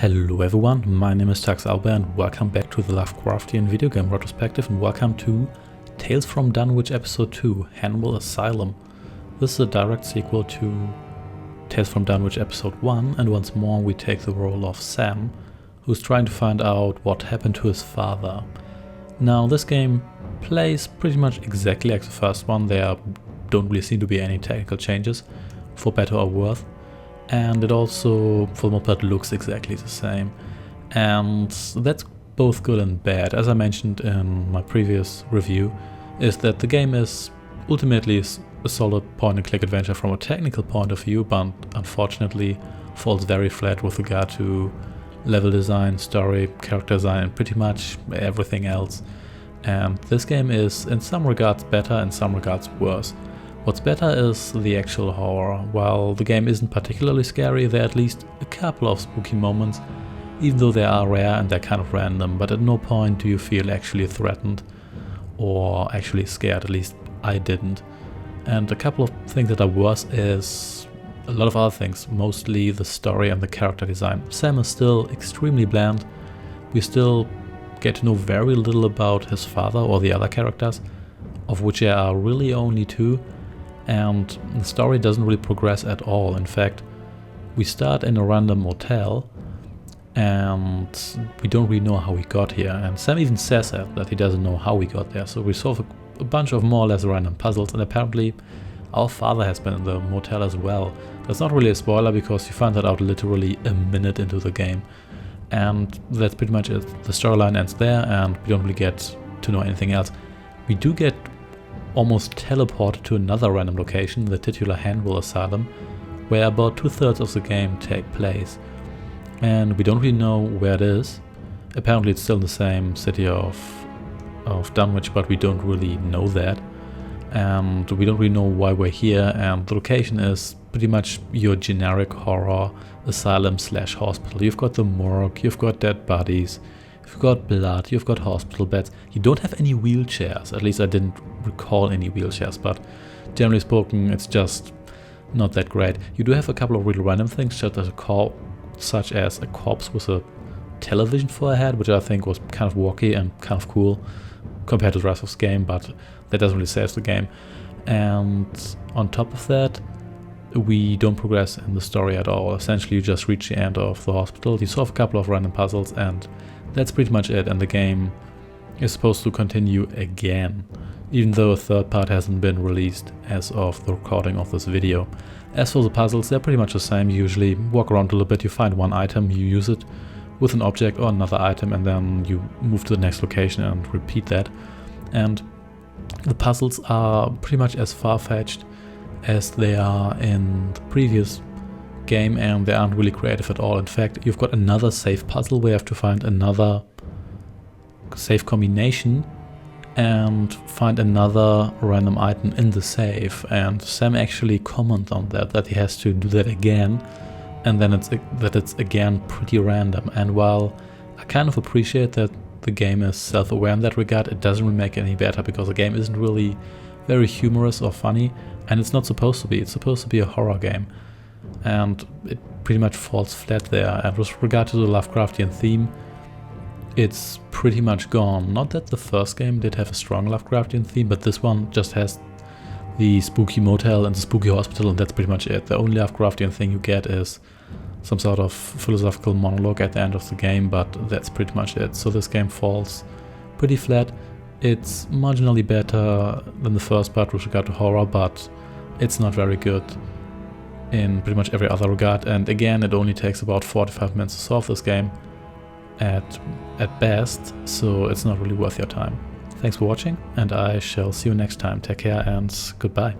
Hello everyone, my name is Taxalba and welcome back to the Lovecraftian Video Game Retrospective, and welcome to Tales from Dunwich Episode 2, Hannibal Asylum. This is a direct sequel to Tales from Dunwich Episode 1, and once more we take the role of Sam, who's trying to find out what happened to his father. Now this game plays pretty much exactly like the first one. There don't really seem to be any technical changes, for better or worse. And it also, for the most part, looks exactly the same. And that's both good and bad. As I mentioned in my previous review, is that the game is ultimately a solid point-and-click adventure from a technical point of view, but unfortunately falls very flat with regard to level design, story, character design, and pretty much everything else. And this game is in some regards better, in some regards worse. What's better is the actual horror. While the game isn't particularly scary, there are at least a couple of spooky moments, even though they are rare and they're kind of random, but at no point do you feel actually threatened or actually scared, at least I didn't. And a couple of things that are worse is a lot of other things, mostly the story and the character design. Sam is still extremely bland. We still get to know very little about his father or the other characters, of which there are really only two. And the story doesn't really progress at all. In fact, we start in a random motel and we don't really know how we got here. And Sam even says that he doesn't know how we got there. So we solve a bunch of more or less random puzzles, and apparently our father has been in the motel as well. That's not really a spoiler because you find that out literally a minute into the game. And that's pretty much it. The storyline ends there and we don't really get to know anything else. We do get almost teleported to another random location, the titular Hannibal Asylum, where about 2/3 of the game take place. And we don't really know where it is. Apparently it's still in the same city of Dunwich, but we don't really know that. And we don't really know why we're here, and the location is pretty much your generic horror asylum / hospital. You've got the morgue, you've got dead bodies, you've got blood, you've got hospital beds. You don't have any wheelchairs, at least I didn't recall any wheelchairs, but generally spoken it's just not that great. You do have a couple of really random things, such as a corpse with a television for a head, which I think was kind of wacky and kind of cool compared to the rest of the game, but that doesn't really save the game. And on top of that, we don't progress in the story at all. Essentially you just reach the end of the hospital, you solve a couple of random puzzles, and that's pretty much it, and the game is supposed to continue again, even though a third part hasn't been released as of the recording of this video. As for the puzzles, they're pretty much the same. You usually walk around a little bit, you find one item, you use it with an object or another item, and then you move to the next location and repeat that. And the puzzles are pretty much as far-fetched as they are in the previous game, and they aren't really creative at all. In fact, you've got another safe puzzle where you have to find another safe combination and find another random item in the safe, and Sam actually comments on that he has to do that again, and then it's again pretty random. And while I kind of appreciate that the game is self-aware in that regard, it doesn't really make it any better because the game isn't really very humorous or funny, and it's not supposed to be. It's supposed to be a horror game, and it pretty much falls flat there. And with regard to the Lovecraftian theme, it's pretty much gone. Not that the first game did have a strong Lovecraftian theme, but this one just has the spooky motel and the spooky hospital, and that's pretty much it. The only Lovecraftian thing you get is some sort of philosophical monologue at the end of the game, but that's pretty much it. So this game falls pretty flat. It's marginally better than the first part with regard to horror, but it's not very good in pretty much every other regard. And again, it only takes about 45 minutes to solve this game at best, so it's not really worth your time. Thanks for watching, and I shall see you next time. Take care and goodbye.